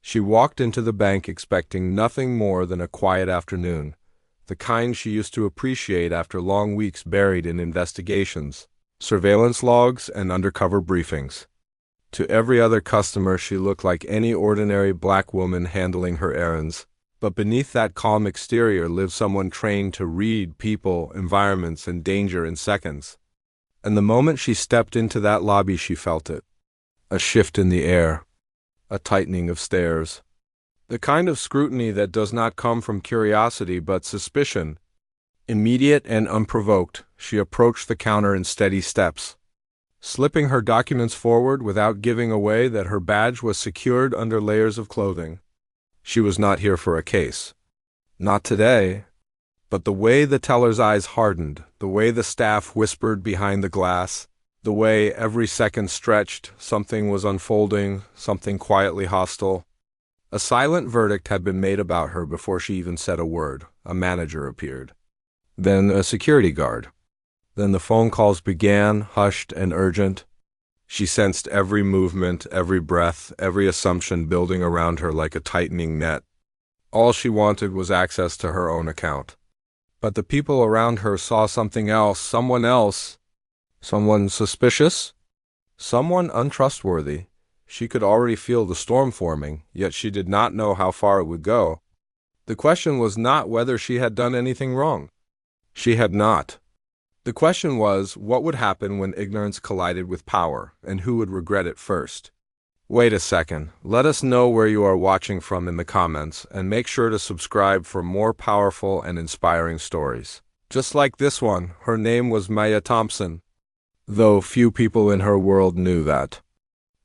She walked into the bank expecting nothing more than a quiet afternoon, the kind she used to appreciate after long weeks buried in investigations, surveillance logs, and undercover briefings. To every other customer, she looked like any ordinary black woman handling her errands. But beneath that calm exterior lived someone trained to read people, environments, and danger in seconds. And the moment she stepped into that lobby, she felt it. A shift in the air. A tightening of stares. The kind of scrutiny that does not come from curiosity but suspicion. Immediate and unprovoked, she approached the counter in steady steps, slipping her documents forward without giving away that her badge was secured under layers of clothing. She was not here for a case. Not today. But the way the teller's eyes hardened, the way the staff whispered behind the glass, the way every second stretched, something was unfolding, something quietly hostile. A silent verdict had been made about her before she even said a word. A manager appeared. Then a security guard. Then the phone calls began, hushed and urgent. She sensed every movement, every breath, every assumption building around her like a tightening net. All she wanted was access to her own account. But the people around her saw something else, someone else. Someone suspicious? Someone untrustworthy. She could already feel the storm forming, yet she did not know how far it would go. The question was not whether she had done anything wrong. She had not. The question was, what would happen when ignorance collided with power, and who would regret it first? Wait a second. Let us know where you are watching from in the comments, and make sure to subscribe for more powerful and inspiring stories. Just like this one, her name was Maya Thompson, though few people in her world knew that.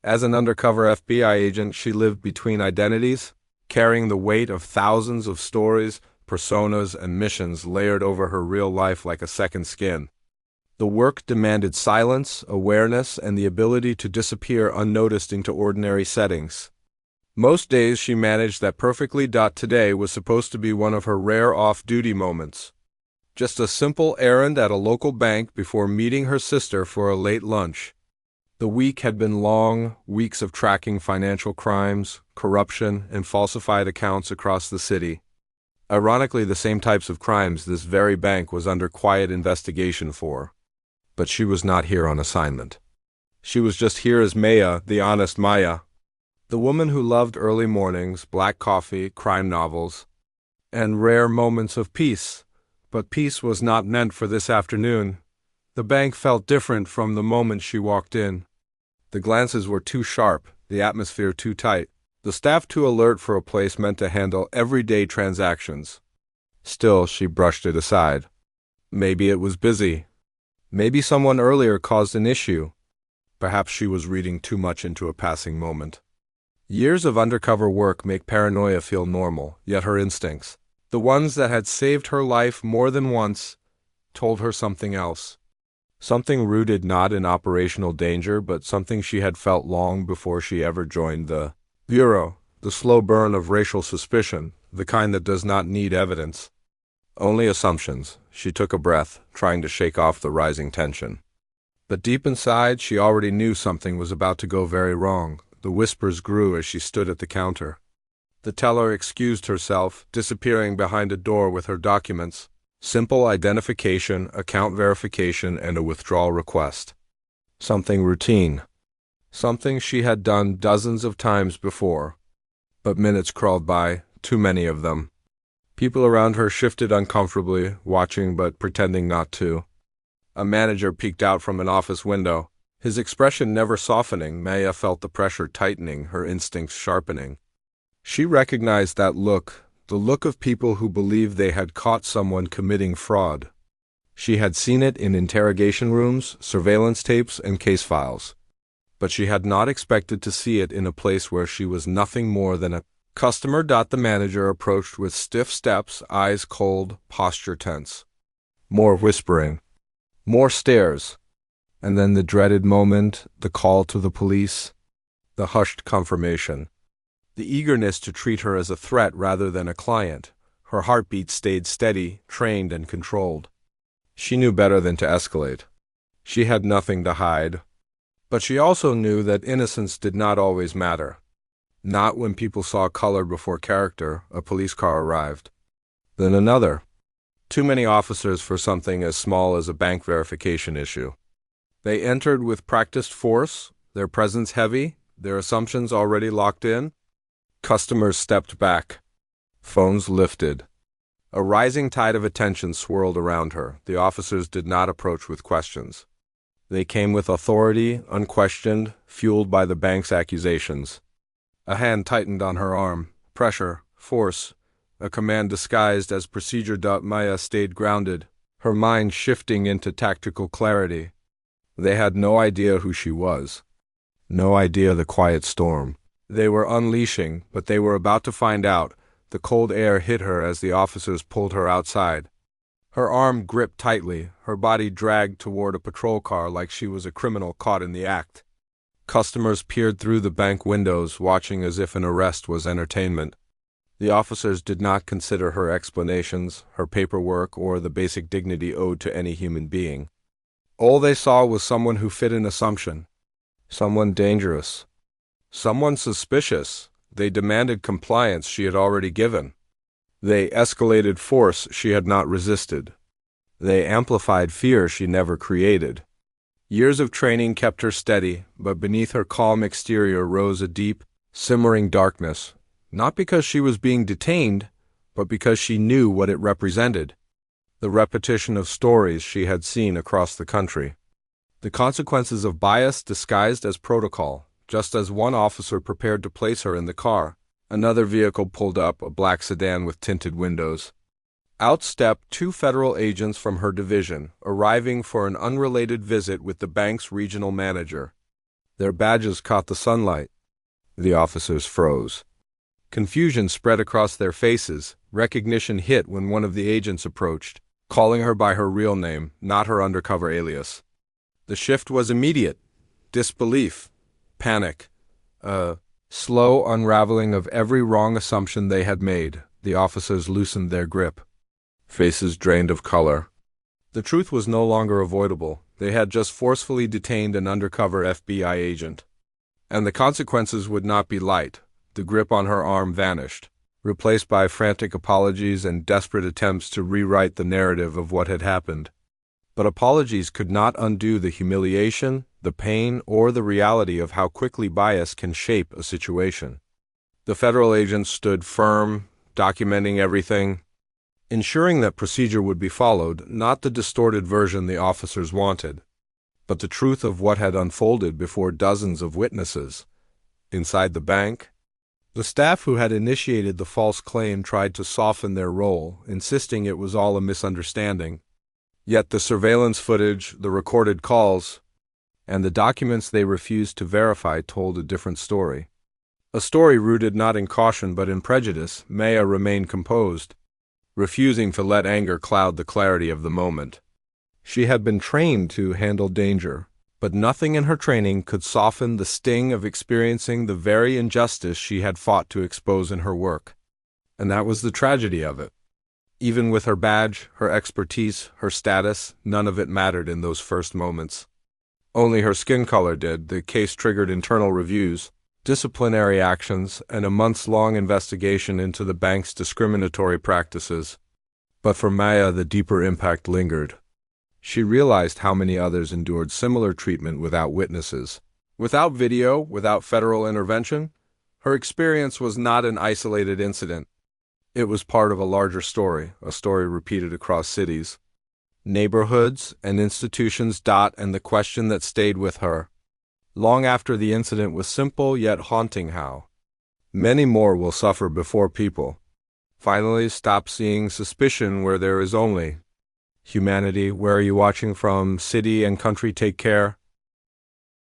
As an undercover FBI agent, she lived between identities, carrying the weight of thousands of stories, personas, and missions layered over her real life like a second skin. The work demanded silence, awareness, and the ability to disappear unnoticed into ordinary settings. Most days she managed that perfectly. Today was supposed to be one of her rare off-duty moments. Just a simple errand at a local bank before meeting her sister for a late lunch. The week had been long, weeks of tracking financial crimes, corruption, and falsified accounts across the city. Ironically, the same types of crimes this very bank was under quiet investigation for. But she was not here on assignment. She was just here as Maya, the honest Maya. The woman who loved early mornings, black coffee, crime novels, and rare moments of peace. But peace was not meant for this afternoon. The bank felt different from the moment she walked in. The glances were too sharp, the atmosphere too tight, the staff too alert for a place meant to handle everyday transactions. Still, she brushed it aside. Maybe it was busy. Maybe someone earlier caused an issue. Perhaps she was reading too much into a passing moment. Years of undercover work make paranoia feel normal, yet her instincts, the ones that had saved her life more than once, told her something else. Something rooted not in operational danger, but something she had felt long before she ever joined the Bureau, the slow burn of racial suspicion, the kind that does not need evidence. Only assumptions. She took a breath, trying to shake off the rising tension. But deep inside, she already knew something was about to go very wrong. The whispers grew as she stood at the counter. The teller excused herself, disappearing behind a door with her documents. Simple identification, account verification, and a withdrawal request. Something routine. Something she had done dozens of times before. But minutes crawled by, too many of them. People around her shifted uncomfortably, watching but pretending not to. A manager peeked out from an office window. His expression never softening, Maya felt the pressure tightening, her instincts sharpening. She recognized that look, the look of people who believed they had caught someone committing fraud. She had seen it in interrogation rooms, surveillance tapes, and case files. But she had not expected to see it in a place where she was nothing more than a customer. The manager approached with stiff steps, eyes cold, posture tense. More whispering. More stares. And then the dreaded moment, the call to the police. The hushed confirmation. The eagerness to treat her as a threat rather than a client. Her heartbeat stayed steady, trained, and controlled. She knew better than to escalate. She had nothing to hide. But she also knew that innocence did not always matter. Not when people saw color before character, a police car arrived. Then another. Too many officers for something as small as a bank verification issue. They entered with practiced force, their presence heavy, their assumptions already locked in. Customers stepped back. Phones lifted. A rising tide of attention swirled around her. The officers did not approach with questions. They came with authority, unquestioned, fueled by the bank's accusations. A hand tightened on her arm. Pressure, force, a command disguised as procedure. Maya stayed grounded, her mind shifting into tactical clarity. They had no idea who she was. No idea the quiet storm they were unleashing, but they were about to find out. The cold air hit her as the officers pulled her outside. Her arm gripped tightly, her body dragged toward a patrol car like she was a criminal caught in the act. Customers peered through the bank windows, watching as if an arrest was entertainment. The officers did not consider her explanations, her paperwork, or the basic dignity owed to any human being. All they saw was someone who fit an assumption. Someone dangerous. Someone suspicious. They demanded compliance she had already given. They escalated force she had not resisted. They amplified fear she never created. Years of training kept her steady, but beneath her calm exterior rose a deep, simmering darkness, not because she was being detained, but because she knew what it represented. The repetition of stories she had seen across the country. The consequences of bias disguised as protocol. Just as one officer prepared to place her in the car, another vehicle pulled up, a black sedan with tinted windows. Out stepped two federal agents from her division, arriving for an unrelated visit with the bank's regional manager. Their badges caught the sunlight. The officers froze. Confusion spread across their faces. Recognition hit when one of the agents approached, calling her by her real name, not her undercover alias. The shift was immediate. Disbelief. Panic. A slow unraveling of every wrong assumption they had made. The officers loosened their grip. Faces drained of color. The truth was no longer avoidable. They had just forcefully detained an undercover FBI agent. And the consequences would not be light. The grip on her arm vanished, replaced by frantic apologies and desperate attempts to rewrite the narrative of what had happened. But apologies could not undo the humiliation, the pain, or the reality of how quickly bias can shape a situation. The federal agents stood firm, documenting everything, ensuring that procedure would be followed, not the distorted version the officers wanted, but the truth of what had unfolded before dozens of witnesses. Inside the bank, the staff who had initiated the false claim tried to soften their role, insisting it was all a misunderstanding. Yet the surveillance footage, the recorded calls, and the documents they refused to verify told a different story. A story rooted not in caution but in prejudice. Maya remained composed, refusing to let anger cloud the clarity of the moment. She had been trained to handle danger, but nothing in her training could soften the sting of experiencing the very injustice she had fought to expose in her work. And that was the tragedy of it. Even with her badge, her expertise, her status, none of it mattered in those first moments. Only her skin color did. The case triggered internal reviews, disciplinary actions, and a months-long investigation into the bank's discriminatory practices. But for Maya, the deeper impact lingered. She realized how many others endured similar treatment without witnesses. Without video, without federal intervention, her experience was not an isolated incident. It was part of a larger story, a story repeated across cities, neighborhoods, and institutions. And the question that stayed with her, long after the incident, was simple yet haunting: how many more will suffer before people finally stop seeing suspicion where there is only humanity? Where are you watching from? City and country, take care.